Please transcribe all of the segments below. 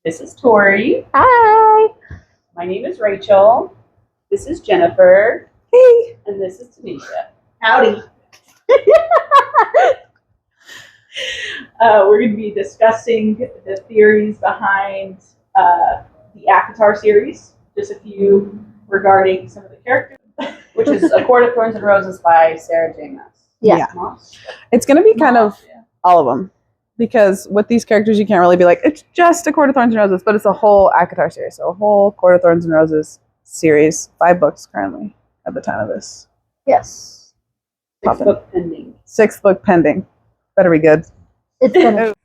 This is Tori. Hi. My name is Rachel. This is Jennifer. Hey. And this is Tanisha. Howdy. We're going to be discussing the theories behind the ACOTAR series. Just a few regarding some of the characters. Which is A Court of Thorns and Roses by Sarah J. Maas. Yeah. Maas. It's going to be kind of all of them. Because with these characters, you can't really be like, it's just A Court of Thorns and Roses, but it's a whole ACOTAR series. So a whole Court of Thorns and Roses series. 5 books currently at the time of this. Yes. 6th book pending. 6th book pending. Better be good. It's gonna.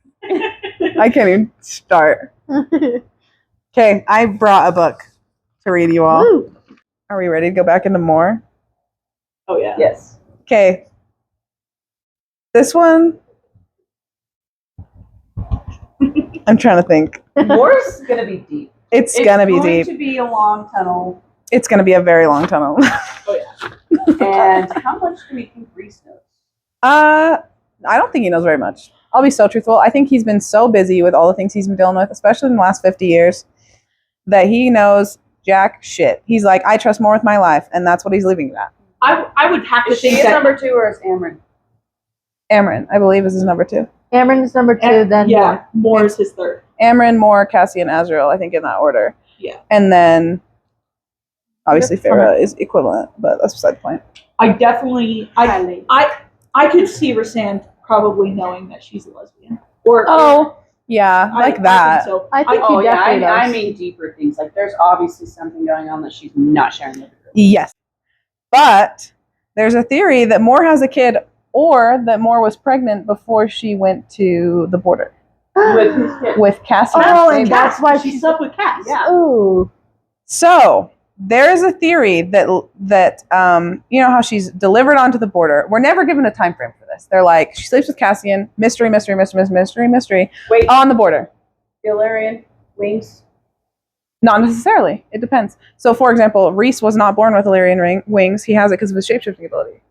I can't even start. Okay, I brought a book to read you all. Woo. Are we ready to go back into more? Oh, yeah. Yes. Okay. This one, I'm trying to think. More's going to be deep. It's gonna be deep. It's going to be a long tunnel. It's gonna be a very long tunnel. Oh, yeah. And how much do we think Reese knows? I don't think he knows very much. I'll be so truthful. I think he's been so busy with all the things he's been dealing with, especially in the last 50 years, that he knows jack shit. He's like, I trust more with my life, and that's what he's leaving it at. I would have to Is she think is that number 2 or is Amryn? Amryn, I believe, is his number 2. Amryn is number 2, then yeah, Mor is his third. Amryn, Mor, Cassian, Azrael, I think in that order. Yeah. And then, obviously, Farah is equivalent, but that's beside the point. I definitely, I could see Rysand probably knowing that she's a lesbian. Or Yeah, like that. I think so. I think Oh, he yeah. definitely I does. mean deeper things. Like, there's obviously something going on that she's not sharing with her. Yes. But there's a theory that Mor has a kid or that Mor was pregnant before she went to the border With his kid. with Cassian. Oh, and Maybe. that's why she she's slept with Cass. Yeah. Ooh. So there is a theory that you know how she's delivered onto the border. We're never given a time frame for this. They're like, she sleeps with Cassian, mystery, Wait, on the border. Illyrian wings. Not necessarily. It depends. So, for example, Rhys was not born with Illyrian wings. He has it because of his shapeshifting ability.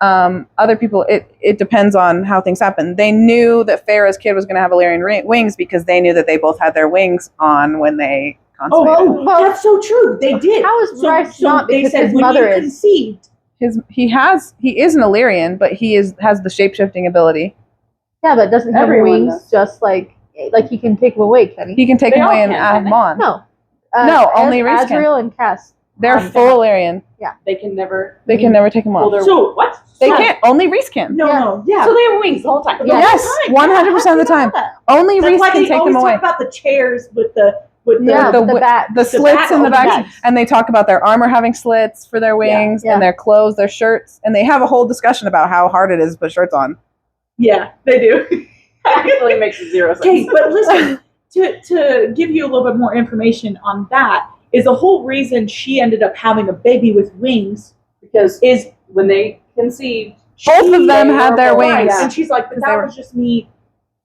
Other people, it depends on how things happen. They knew that Farah's kid was going to have Illyrian wings because they knew that they both had their wings on when they consummated. well, That's so true. They did. How is Bryce not? They Because said his when mother you is. conceived. He is an Illyrian, but has the shapeshifting ability. Yeah, but doesn't have Everyone wings does. just like he can take them away, can he? He can take They them all away and can, add can't them they? on. No. No, only Rhys can. Azrael and Cass. They're full Illyrian. They can never. They can never take them pull off. their. So what? They So- can't. Only Rhys can. No. So they have wings the whole time. The Yes, whole time. 100% of the time. Only That's Rhys why can they take always them away. talk about the chairs with the Yeah, the the wi- bat. The slits back in the on the back, back. and they talk about their armor having slits for their wings, Yeah. and their clothes, their shirts, and they have a whole discussion about how hard it is to put shirts on. Yeah, they do. Actually makes zero sense. Okay, but listen, to give you a little bit more information on that is the whole reason she ended up having a baby with wings Because is when they conceived, Both of them they had were their both- wings. right, and she's like, but Because they that were- was just me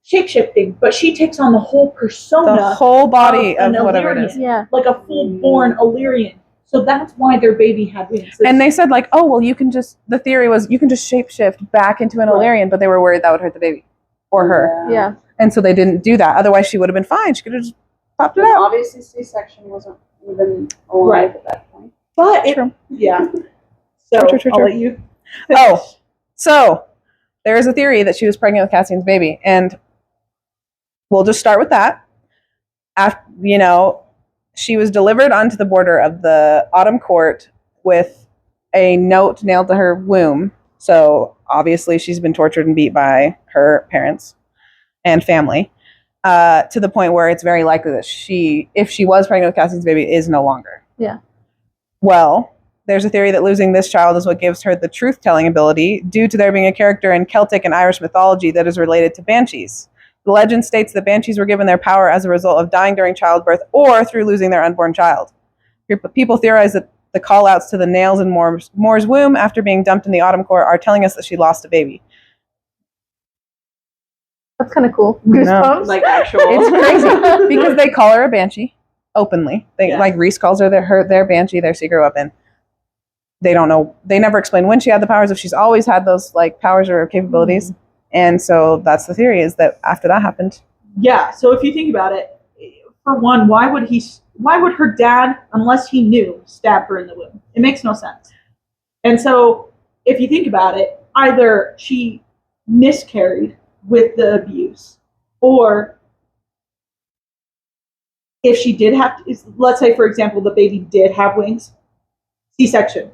shape-shifting. But she takes on the whole persona, The whole body of of an whatever it Illyrian. is. Yeah. like a full-born Illyrian. So that's why their baby had wings. And they said like, oh well, the theory was you can just shapeshift back into an Right. Illyrian, but they were worried that would hurt the baby or her, Yeah. and so they didn't do that. Otherwise, she would have been fine. She could have just popped it And out. obviously, C-section wasn't even alive Right. at that point. but it, True. yeah. So True. I'll let you. Oh, so there is a theory that she was pregnant with Cassian's baby, and we'll just start with that. After, she was delivered onto the border of the Autumn Court with a note nailed to her womb. So obviously she's been tortured and beat by her parents and family, to the point where it's very likely that if she was pregnant with Cassian's baby, is no longer. Yeah. Well, there's a theory that losing this child is what gives her the truth-telling ability, due to there being a character in Celtic and Irish mythology that is related to banshees. The legend states that banshees were given their power as a result of dying during childbirth or through losing their unborn child. People theorize that the call-outs to the nails in Mor's womb after being dumped in the Autumn Court are telling us that she lost a baby. That's kind of cool. No. Goosebumps. Like actual. It's crazy because they call her a banshee openly. Like Rhys calls her their banshee, their secret weapon. They don't know. They never explain when she had the powers. If she's always had those like powers or capabilities, and so that's the theory, is that after that happened. Yeah. So if you think about it, for one, why would her dad, unless he knew, stab her in the womb? It makes no sense. And so, if you think about it, either she miscarried with the abuse, or if she did have to, let's say, for example, the baby did have wings, C-section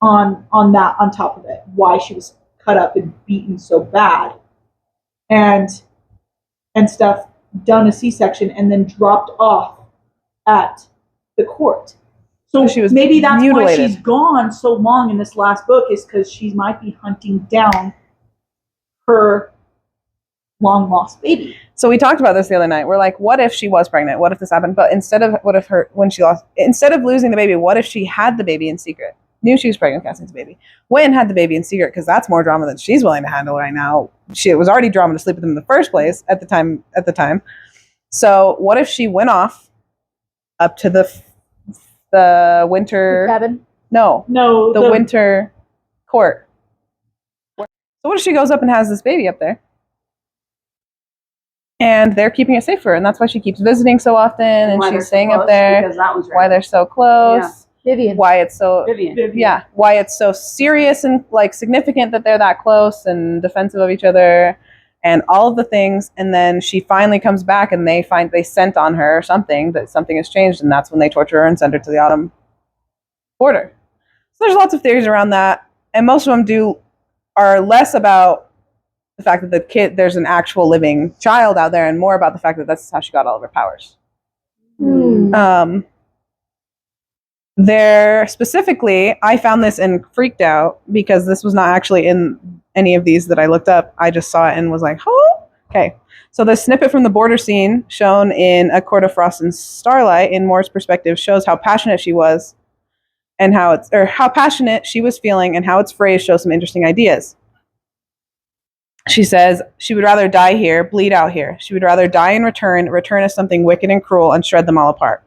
on top of it, why she was cut up and beaten so bad, and stuff, done a C-section and then dropped off at the court. So she was maybe that's mutilated. why she's gone so long in this last book, is because she might be hunting down her long lost baby. So we talked about this the other night. We're like, what if she was pregnant? What if this happened? But instead of losing the baby, what if she had the baby in secret? Knew she was pregnant with Cassian's baby. Went and had the baby in secret, because that's more drama than she's willing to handle right now. It was already drama to sleep with him in the first place at the time. So what if she went off up to the winter cabin? No, the winter court. So what if she goes up and has this baby up there? And they're keeping it safe for her, and that's why she keeps visiting so often, and she's staying up there. Because that was why they're so close. Yeah. Vivian. Why it's so Vivian. yeah, why it's so serious and like significant that they're that close and defensive of each other and all of the things. And then she finally comes back and they sent on her something, that something has changed, and that's when they torture her and send her to the autumn border. So there's lots of theories around that, and most of them are less about the fact that there's an actual living child out there, and more about the fact that that's how she got all of her powers. There specifically, I found this and freaked out because this was not actually in any of these that I looked up. I just saw it and was like, oh, okay. So the snippet from the border scene shown in A Court of Frost and Starlight in Mor's perspective shows how passionate she was, and how passionate she was feeling, and how its phrase shows some interesting ideas. She says she would rather die here, bleed out here. She would rather die in return as something wicked and cruel, and shred them all apart.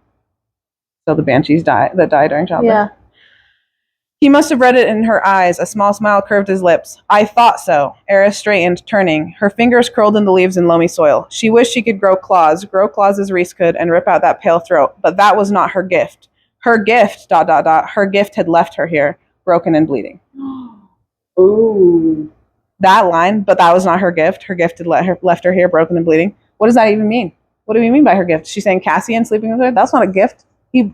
So the banshees die during childbirth. Yeah. He must have read it in her eyes. A small smile curved his lips. I thought so. Eris straightened, turning. Her fingers curled in the leaves and loamy soil. She wished she could grow claws as Reese could, and rip out that pale throat. But that was not her gift. Her gift, ... Her gift had left her here, broken and bleeding. Ooh. That line, but that was not her gift. Her gift had left her here, broken and bleeding. What does that even mean? What do we mean by her gift? She's saying Cassian sleeping with her? That's not a gift.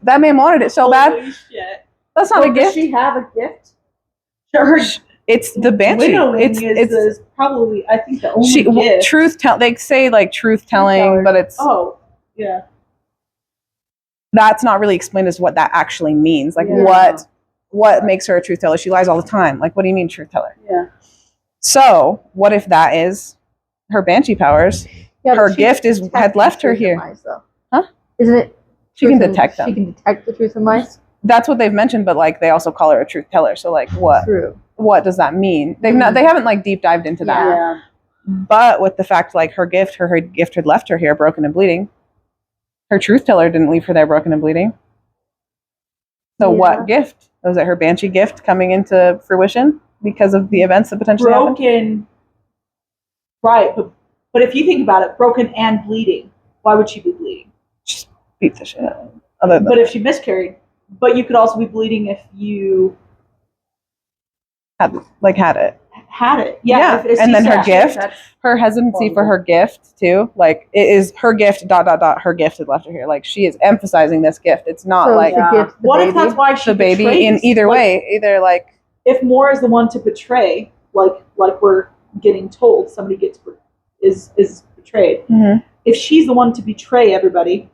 That man wanted it so bad. Shit. That's not a gift. Does she have a gift? It's the banshee. Winnowing is probably, I think, the only gift. They say like truth telling, but it's yeah. That's not really explained as what that actually means. Like what makes her a truth teller? She lies all the time. Like, what do you mean truth teller? Yeah. So what if that is her banshee powers? Yeah, her gift had left her here. Lies, though. Huh? Isn't it? She can detect them. She can detect the truth and lies. That's what they've mentioned, but like they also call her a truth teller. So like what? True. What does that mean? They haven't like deep dived into that. Yeah. But with the fact like her gift had left her here broken and bleeding. Her truth teller didn't leave her there broken and bleeding. So what gift? Was it her banshee gift coming into fruition because of the events that potentially happened? Broken. Right, but if you think about it, broken and bleeding, why would she be bleeding? Just beat the shit out of it. But if she miscarried, but you could also be bleeding if you had it. Had it. Yeah. And then her gift, her hesitancy for her gift too. Like it is her gift, ... Her gift had left her here. Like she is emphasizing this gift. It's not like the gift, what if that's why she the baby betrays? in either way, either like if Mor is the one to betray, like we're getting told somebody is betrayed. Mm-hmm. If she's the one to betray everybody,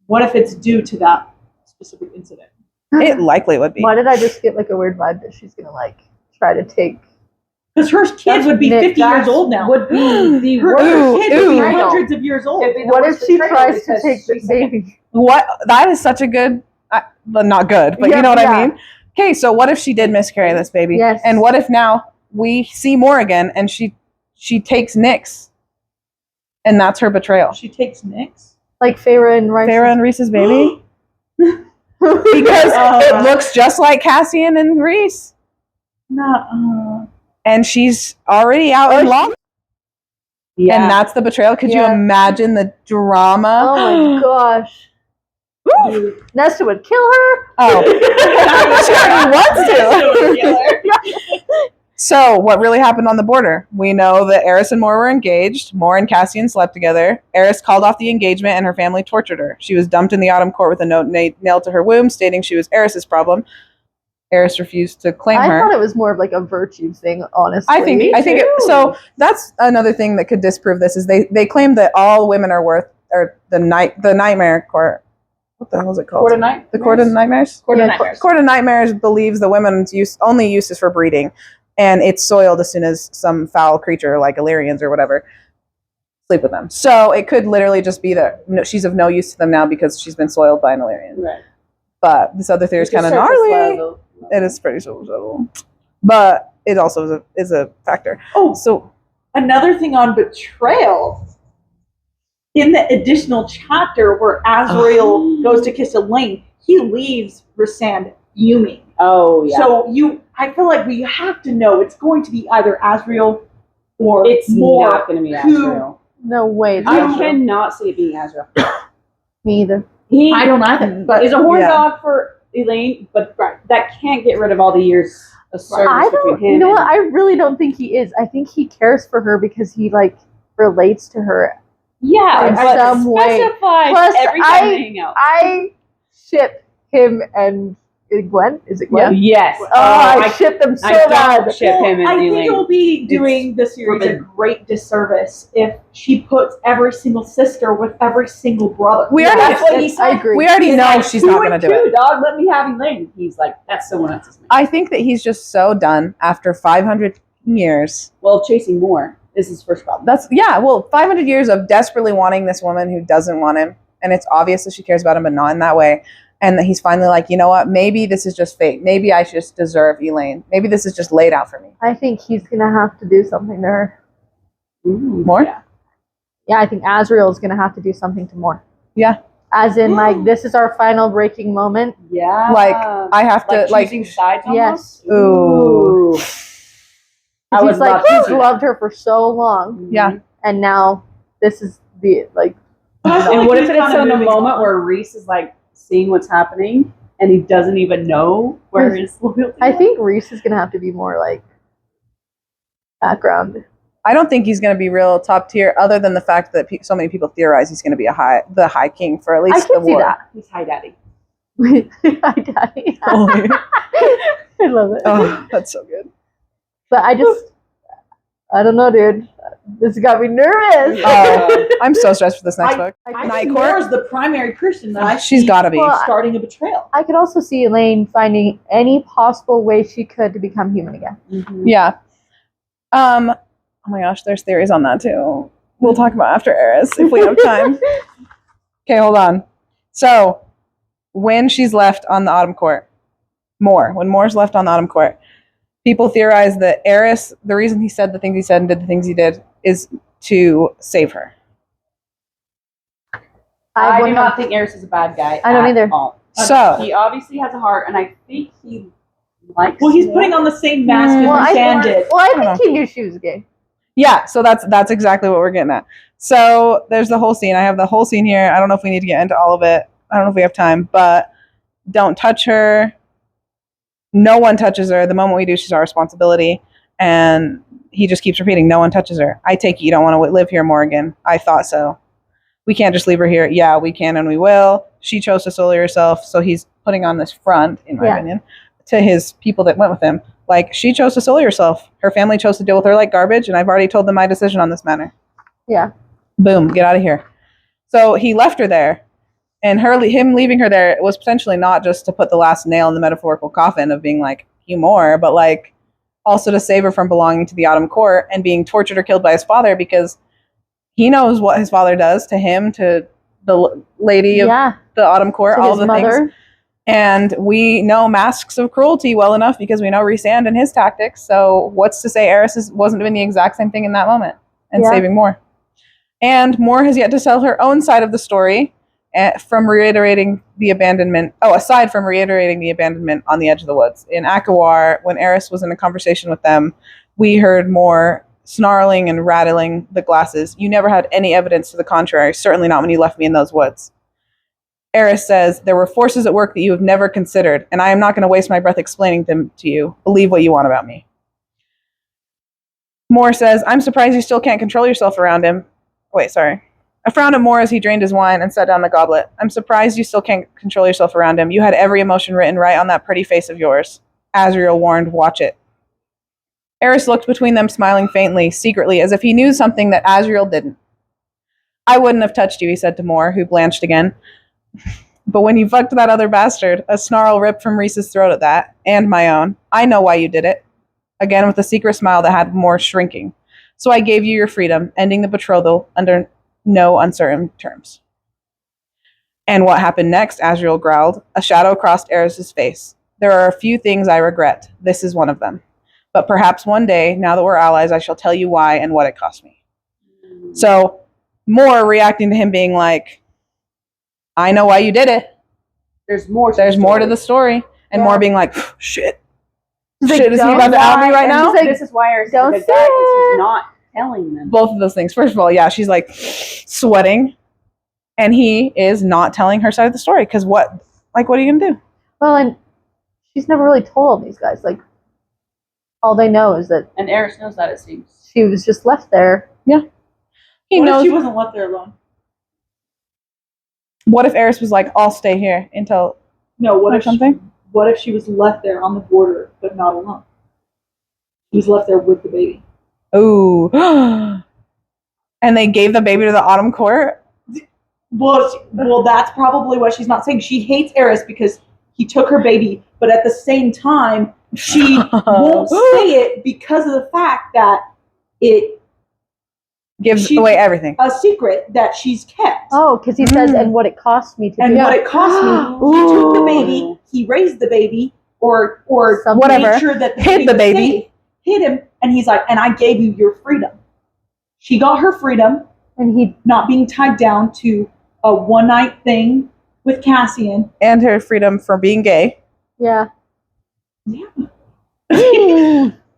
what if it's due to that specific incident? it likely would be. Why did I just get like a weird vibe that she's gonna like try to take? Because her kid would be 50 years old now. Would be the Her worst. kid would be hundreds of years old. What if she tries to take the baby? What? That is such a good, not good, but you know what I mean? Okay, so what if she did miscarry this baby? Yes. And what if now we see Mor again and she takes Nyx, and that's her betrayal? She takes Nyx? Like Feyre and Reese's baby? Because it looks just like Cassian and Reese. No. And she's already out in long. Yeah. And that's the betrayal. Could you Yeah. imagine the drama? Oh my gosh. Woo! Nesta would kill her. Oh, she already wants to. So, what really happened on the border? We know that Eris and Mor were engaged. Mor and Cassian slept together. Eris called off the engagement and her family tortured her. She was dumped in the autumn court with a note nailed to her womb stating she was Eris's problem. Eris refused to claim I her. thought it was more of like a virtue thing, honestly. I think so. That's another thing that could disprove this is they claim that all women are worth or the nightmare court. What the hell is it called? Court of Night? The Court of Nightmares. Court of Yeah. Nightmares. Court of Nightmares believes the women's only use is for breeding, and it's soiled as soon as some foul creature like Illyrians or whatever sleep with them. So it could literally just be that she's of no use to them now because she's been soiled by an Illyrian. Right. But this other theory is kind of Surface gnarly. level. It is pretty subtle, but it also is a factor. Oh, So another thing on betrayal. In the additional chapter where Azrael goes to kiss Elaine, he leaves Rhysand fuming. Oh, yeah. So I feel like we have to know it's going to be either Azrael or it's Mor. not going to be who- Azrael. No way. it's I not. cannot see it being Azrael. Me either. He I don't either. is a horn Yeah. dog for Elaine, but that can't get rid of all the years of service I between don't. him You know what? and I really don't think he is. I think he cares for her because he like relates to her. yeah, in but some way. specifies Plus, every time they hang out. I ship him and Gwen. Is it Gwen? Yes. Oh, I ship them so I bad. don't ship him and I think Elaine. it will be doing the series a forbidden. great disservice if she puts every single sister with every single brother. We already- That's what he said. I agree. we already He's know like, she's 2 not going and to do 2, it. dog. Let me have Elaine. He's like, that's someone else's name. I think that he's just so done after 500 years. Well, chasing more is his first problem. That's 500 years of desperately wanting this woman who doesn't want him, and it's obvious that she cares about him, but not in that way. And that he's finally like, you know what? Maybe this is just fate. Maybe I just deserve Elaine. Maybe this is just laid out for me. I think he's gonna have to do something to her. More? Yeah. Yeah, I think Azrael is gonna have to do something to Mor. Yeah. As in, like, this is our final breaking moment. Yeah. Like, I have to, like, choosing sides Yes. almost? Ooh. I would He's like, love to he's see that. loved her for so long, Yeah. and now this is the like. And what if He's it's kinda in a moving moment on. where Reese is like seeing what's happening and he doesn't even know where his loyalty I is? think Reese is gonna have to be more like background. I don't think he's going to be real top tier, other than the fact that so many people theorize he's going to be the High King for at I least can the see war. that. He's High Daddy. Hi, Daddy. Holy- I love it. oh, that's so good. But I don't know, dude. This got me nervous. Oh, I'm so stressed for this next book. I Night think Court? Mor is the primary person that I She's see got to be. Well, starting a betrayal. I could also see Elaine finding any possible way she could to become human again. Mhm. Yeah. Oh my gosh, there's theories on that too. We'll talk about after Eris if we have time. Okay, hold on. So, when she's left on the Autumn Court, when Mor's left on the Autumn Court, people theorize that Eris, the reason he said the things he said and did the things he did is to save her. I do not think Eris is a bad guy. I don't at either. all. So, He obviously has a heart, and I think he likes. Well, he's Mor. putting on the same mask Mm. as I Rhysand did. think he knew she was gay. yeah, so that's exactly what we're getting at. So, there's the whole scene. I have the whole scene here. I don't know if we need to get into all of it. I don't know if we have time, but don't touch her. No one touches her. The moment we do, she's our responsibility. And he just keeps repeating, no one touches her. I take it you don't want to live here, Morgan. I thought so. We can't just leave her here. Yeah, we can and we will. She chose to sully herself, so he's putting on this front, in my opinion, to his people that went with him. Like, she chose to sully herself. Her family chose to deal with her like garbage, and I've already told them my decision on this matter. Yeah. Boom, get out of here. So he left her there. And him leaving her there was potentially not just to put the last nail in the metaphorical coffin of being like, you more, but like also to save her from belonging to the Autumn Court and being tortured or killed by his father, because he knows what his father does to him, to the lady of the Autumn Court, To all his the mother. things. And we know masks of cruelty well enough because we know Rhysand and his tactics. So what's to say Eris wasn't doing the exact same thing in that moment and saving Mor? And Mor has yet to tell her own side of the story. From reiterating the abandonment, aside from reiterating the abandonment on the edge of the woods. In ACOTAR, when Eris was in a conversation with them, we heard Mor snarling and rattling the glasses. You never had any evidence to the contrary, certainly not when you left me in those woods. Eris says, there were forces at work that you have never considered, and I am not going to waste my breath explaining them to you. Believe what you want about me. Mor says, I'm surprised you still can't control yourself around him. Wait, sorry. I frowned at Mor as he drained his wine and set down the goblet. I'm surprised you still can't control yourself around him. You had every emotion written right on that pretty face of yours. Azriel warned, watch it. Eris looked between them, smiling faintly, secretly, as if he knew something that Azriel didn't. I wouldn't have touched you, he said to Mor, who blanched again. But when you fucked that other bastard, a snarl ripped from Rhys's throat at that, and my own. I know why you did it. Again with a secret smile that had Mor shrinking. So I gave you your freedom, ending the betrothal under no uncertain terms. And what happened next, Azriel growled. A shadow crossed Eris's face. There are a few things I regret. This is one of them. But perhaps one day, now that we're allies, I shall tell you why and what it cost me. So, Mor reacting to him being like, I know why you did it. There's more to the story. And Mor being like, shit. Like, Shit, is he about to out me right now? This is why Eris is a good guy, because he's not telling them. Both of those things. First of all, yeah, she's like sweating. And he is not telling her side of the story. Because what are you going to do? Well, and she's never really told these guys. Like, all they know is that And Eris knows that, it seems. she was just left there. Yeah. He What knows. if she wasn't left there alone? What if Eris was like, I'll stay here until No, or something? What if she was left there on the border, but not alone? She was left there with the baby. Ooh. And they gave the baby to the Autumn Court? Well, that's probably what she's not saying. She hates Eris because he took her baby, but at the same time, she won't say it because of the fact that it Gives away everything. a secret that she's kept. Oh, because he says, and what it cost me to And do what it. it cost me, he took the baby, he raised the baby, or Something. Whatever. made sure that Hid the was baby. safe, hid him, and he's like, and I gave you your freedom. She got her freedom, And he, not being tied down to a one-night thing with Cassian. And her freedom for being gay. yeah.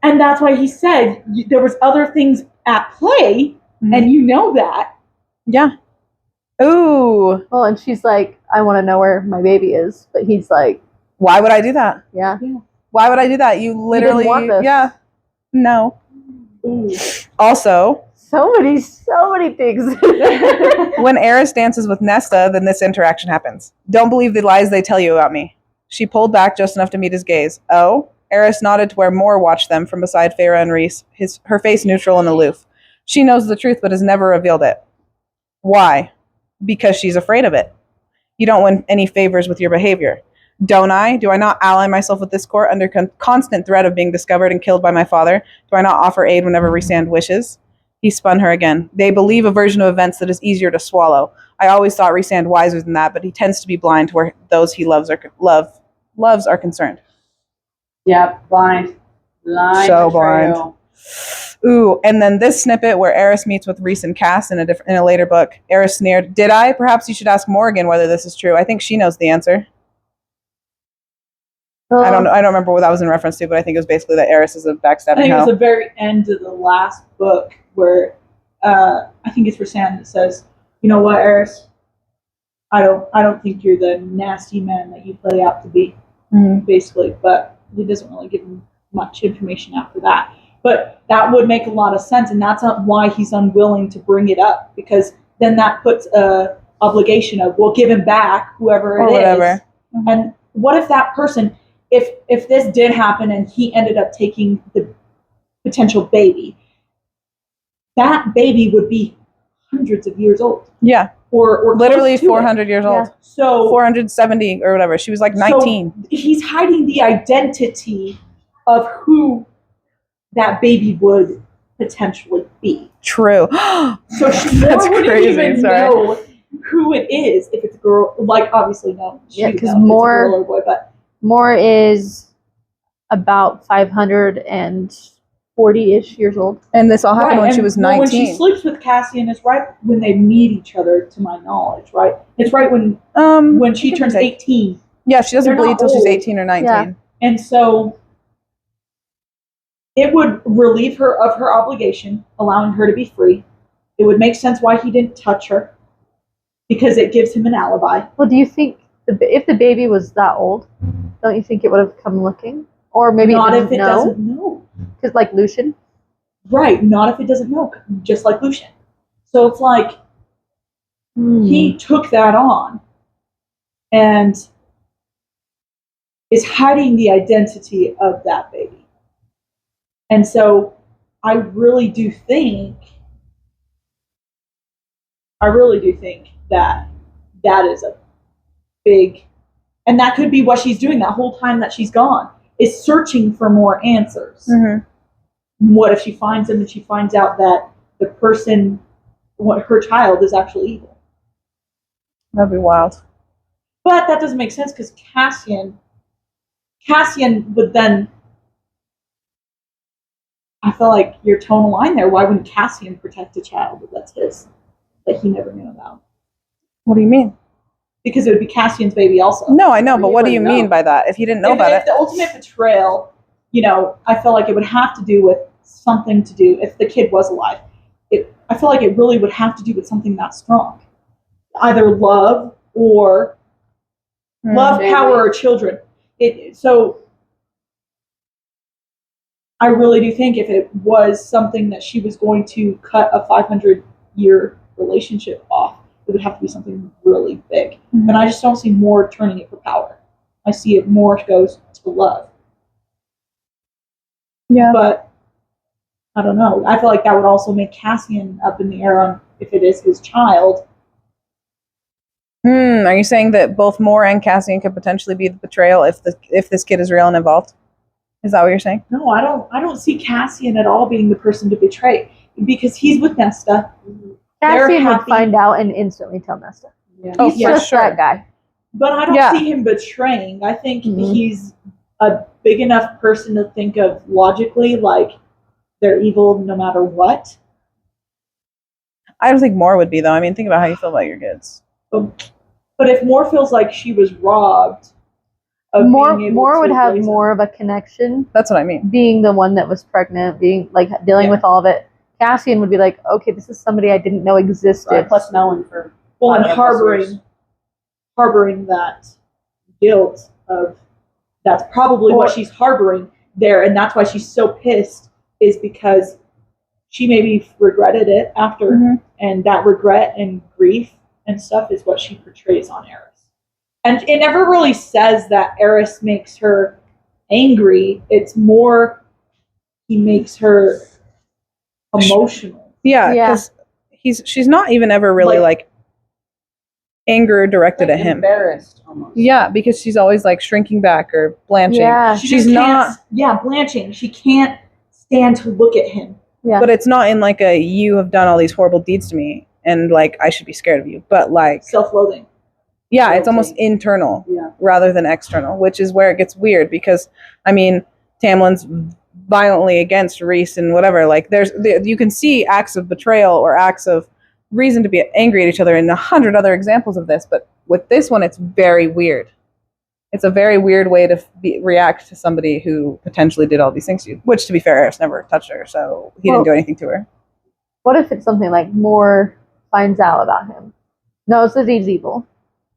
And that's why he said there was other things at play, and you know that. Yeah. Ooh. Well, and she's like, I want to know where my baby is. But he's like, Why would I do that? yeah. Why would I do that? You literally want this. Yeah. No. Ooh. Also, So many things. when Eris dances with Nesta, then this interaction happens. Don't believe the lies they tell you about me. She pulled back just enough to meet his gaze. Oh? Eris nodded to where Mor watched them from beside Feyre and Rhys, her face neutral and aloof. She knows the truth but has never revealed it. Why? Because she's afraid of it. You don't win any favors with your behavior. Don't I? Do I not ally myself with this court under constant threat of being discovered and killed by my father? Do I not offer aid whenever Rhysand wishes? He spun her again. They believe a version of events that is easier to swallow. I always thought Rhysand wiser than that, but he tends to be blind to where those he loves are concerned. Yeah, blind. So betrayal. Ooh, and then this snippet where Eris meets with Rhys and Cass in a later book. Eris sneered, "Did I? Perhaps you should ask Morgan whether this is true. I think she knows the answer." I don't remember what that was in reference to, but I think it was basically that Eris is a I backstabbing think it was hoe. the very end of the last book where I think it's for Sam that says, "You know what, Eris? I don't think you're the nasty man that you play out to be." Basically, but he doesn't really give him much information after that. But that would make a lot of sense, and that's not why he's unwilling to bring it up, because then that puts a obligation of, we'll give him back whoever Or it is. whatever. And what if that person, if this did happen and he ended up taking the potential baby, that baby would be hundreds of years old. Yeah, Or literally close to 400 years old. Yeah. So 470 or whatever. She was like 19. So he's hiding the identity of who that baby would potentially be. True. So she That's wouldn't crazy, even sorry. know who it is if it's a girl. Like, obviously, no. Yeah, She would 'cause know if it's a more- girl or boy, but Mor is about 540-ish years old. And this all happened when and she was well, 19. when she sleeps with Cassian, it's right when they meet each other, to my knowledge, right? It's right when she give or turns take. 18. Yeah, she doesn't They're bleed not till she's old. 18 or 19. Yeah. And so it would relieve her of her obligation, allowing her to be free. It would make sense why he didn't touch her, because it gives him an alibi. Well, do you think if the baby was that old, don't you think it would have come looking? Or maybe Not it if it doesn't know. Because like Lucian. Right, not if it doesn't know, just like Lucian. So it's like he took that on and is hiding the identity of that baby. And so I really do think that that is a big, and that could be what she's doing that whole time that she's gone, is searching for more answers. Mm-hmm. What if she finds them and she finds out that the person, her child, is actually evil? That'd be wild. But that doesn't make sense because Cassian would then, I feel like you're towing a line there. Why wouldn't Cassian protect a child that's his, that he never knew about? What do you mean? Because it would be Cassian's baby also. No, I know, but what do you mean by that? If he didn't know about if it? the ultimate betrayal, I feel like it would have to do with something to do, if the kid was alive, I feel like it really would have to do with something that strong. Either love or love, power, or children. So I really do think if it was something that she was going to cut a 500-year relationship off, it would have to be something really big. Mm-hmm. And I just don't see Mor turning it for power. I see it more goes to love. Yeah. But I don't know. I feel like that would also make Cassian up in the air on if it is his child. Are you saying that both Mor and Cassian could potentially be the betrayal if this kid is real and involved? Is that what you're saying? No, I don't see Cassian at all being the person to betray, because he's with Nesta. Cassian would find out and instantly tell Nesta. Yeah. Oh, He's for just sure. that guy. But I don't see him betraying. I think he's a big enough person to think of logically, like they're evil no matter what. I don't think Mor would be, though. I mean, think about how you feel about your kids. But if Mor feels like she was robbed of Mor being able would to have raise more them. of a connection, That's what I mean. being the one that was pregnant, being like dealing with all of it. Cassian would be like, okay, this is somebody I didn't know existed. Right, plus knowing for and 500 years. harboring that guilt of, that's probably what she's harboring there, and that's why she's so pissed, is because she maybe regretted it after, and that regret and grief and stuff is what she portrays on Eris. And it never really says that Eris makes her angry. It's more he makes her emotional. Yeah, because she's not even ever really like anger directed at him. Embarrassed almost. Yeah, because she's always like shrinking back or blanching. Yeah. She's not. Yeah, blanching. She can't stand to look at him. Yeah. But it's not in like a you have done all these horrible deeds to me and like I should be scared of you. But like Self-loathing. yeah, it's almost internal rather than external, which is where it gets weird because I mean Tamlin's violently against Reese and whatever. Like you can see acts of betrayal or acts of reason to be angry at each other and 100 other examples of this, but with this one it's very weird. It's a very weird way to react to somebody who potentially did all these things to you, which to be fair, Eris never touched her, so he didn't do anything to her. What if it's something like Mor finds out about him, knows that he's evil,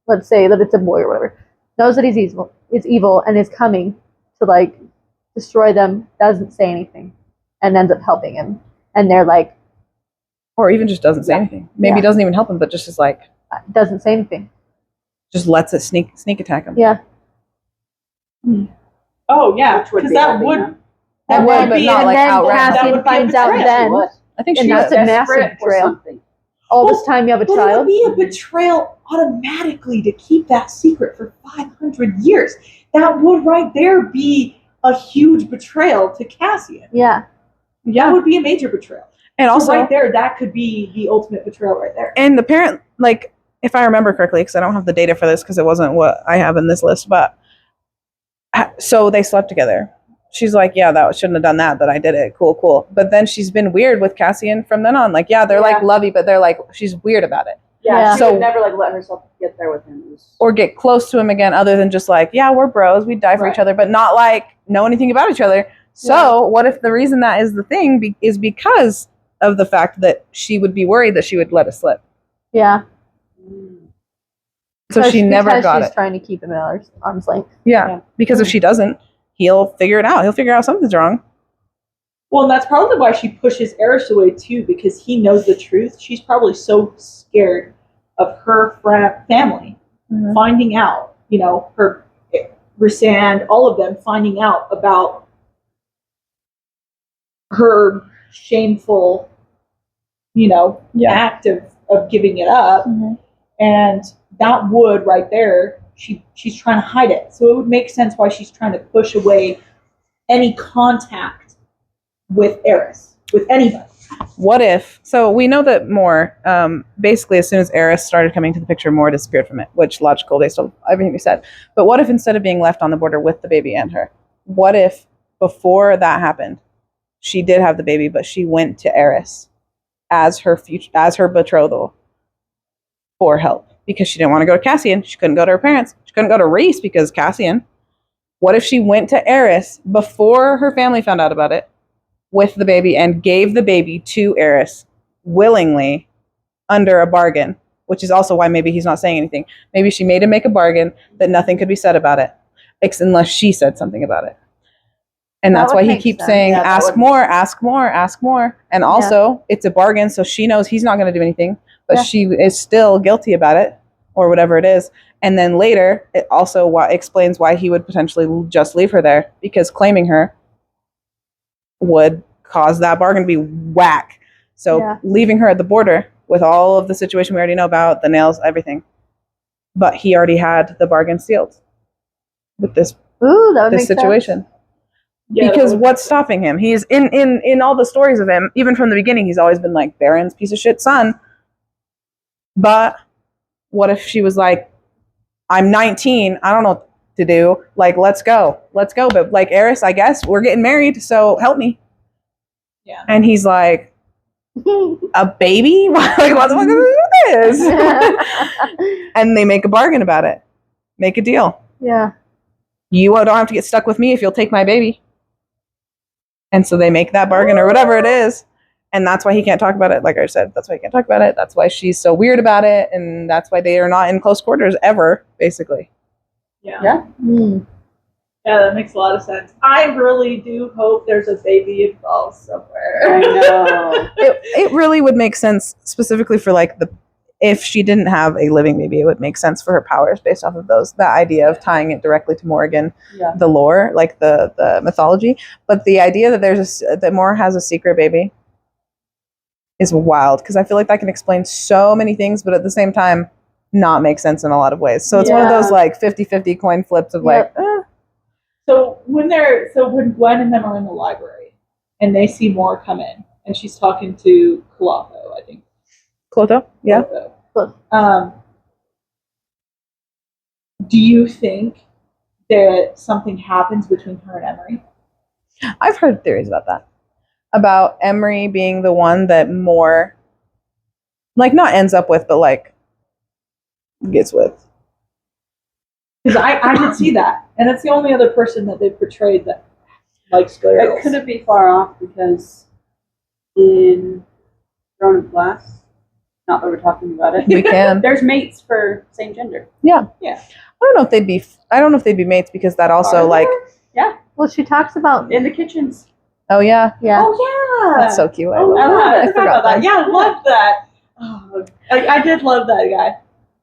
let's say that it's a boy or whatever, knows that he's evil and is coming to like destroy them, doesn't say anything, and ends up helping him, and they're like, or even just doesn't say anything. Maybe he doesn't even help him, but just is like doesn't say anything. Just lets it sneak attack him. Yeah. Oh yeah, because that would. And then, but not and like then outright. Cassian finds out then, I think and she that's is. a massive betrayal. All this time you have a But child. it would be a betrayal automatically to keep that secret for 500 years. That would right there be a huge betrayal to Cassian. Yeah. That would be a major betrayal. And also, right there, that could be the ultimate betrayal right there. And the parent, like, if I remember correctly, because I don't have the data for this because it wasn't what I have in this list, but so they slept together. She's like, yeah, that shouldn't have done that, but I did it. Cool. But then she's been weird with Cassian from then on. Like, they're like lovey, but they're like, she's weird about it. Yeah, she so would never like let herself get there with him. Or get close to him again, other than just like, yeah, we're bros, we die for each other, but not like know anything about each other. So what if the reason that is the thing is because of the fact that she would be worried that she would let it slip? Yeah. So she never got she's it. trying to keep him at arm's length. Yeah, because if she doesn't, he'll figure it out. He'll figure out something's wrong. Well, and that's probably why she pushes Eris away too, because he knows the truth. She's probably so scared of her family finding out, her Rysand, all of them finding out about her shameful, act of giving it up. And that would right there, she's trying to hide it. So it would make sense why she's trying to push away any contact with Eris, with anybody. What if, so we know that Mor, basically as soon as Eris started coming to the picture, Mor disappeared from it, which logical based on everything we said. But what if instead of being left on the border with the baby and her, what if before that happened, she did have the baby, but she went to Eris as her betrothal for help because she didn't want to go to Cassian. She couldn't go to her parents. She couldn't go to Rhys because Cassian. What if she went to Eris before her family found out about it with the baby and gave the baby to Eris willingly under a bargain, which is also why maybe he's not saying anything. Maybe she made him make a bargain that nothing could be said about it unless she said something about it. And that's why he keeps saying, ask more, ask more, ask more. And also, it's a bargain, so she knows he's not going to do anything, but she is still guilty about it, or whatever it is. And then later, it also explains why he would potentially just leave her there, because claiming her would cause that bargain to be whack. So leaving her at the border with all of the situation we already know about, the nails, everything. But he already had the bargain sealed with this situation. Sense. Yeah, because what's stopping him? He's in all the stories of him, even from the beginning, he's always been like Baron's piece of shit son. But what if she was like, I'm 19, I don't know what to do. Like, let's go. But like, Eris, I guess we're getting married, so help me. Yeah. And he's like, a baby? Like, what the fuck is this? And they make a bargain about it. Make a deal. Yeah. You don't have to get stuck with me if you'll take my baby. And so they make that bargain or whatever it is. And that's why he can't talk about it. Like I said, that's why he can't talk about it. That's why she's so weird about it. And that's why they are not in close quarters ever, basically. Yeah. Yeah. Yeah, that makes a lot of sense. I really do hope there's a baby involved somewhere. I know. It really would make sense specifically for like if she didn't have a living baby, it would make sense for her powers based off of that idea of tying it directly to Morrigan, the lore, like the mythology. But the idea that that Mor has a secret baby is wild, because I feel like that can explain so many things, but at the same time not make sense in a lot of ways. So it's one of those like 50-50 coin flips of like So when Gwen and them are in the library and they see Mor come in and she's talking to Clotho, I think. Clotho? Yeah. Do you think that something happens between her and Emery? I've heard theories about that. About Emery being the one that Mor, like, not ends up with, but like gets with. Because I could see that. And it's the only other person that they've portrayed that likes girls. It couldn't be far off, because in Throne of Glass, not that we're talking about it, We can. there's mates for same gender. Yeah. Yeah. I don't know if they'd be mates, because that also like Well, she talks about In the kitchens. oh yeah. Oh, yeah. That's so cute. I Oh, love yeah. that. I forgot about that. Yeah, I love that. Oh, I did love that guy.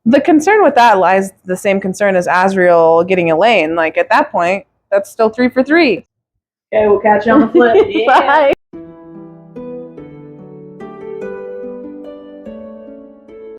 The concern with that lies the same concern as Asriel getting Elaine. Like, at that point, that's still 3 for 3. Okay, we'll catch you on the flip. Bye.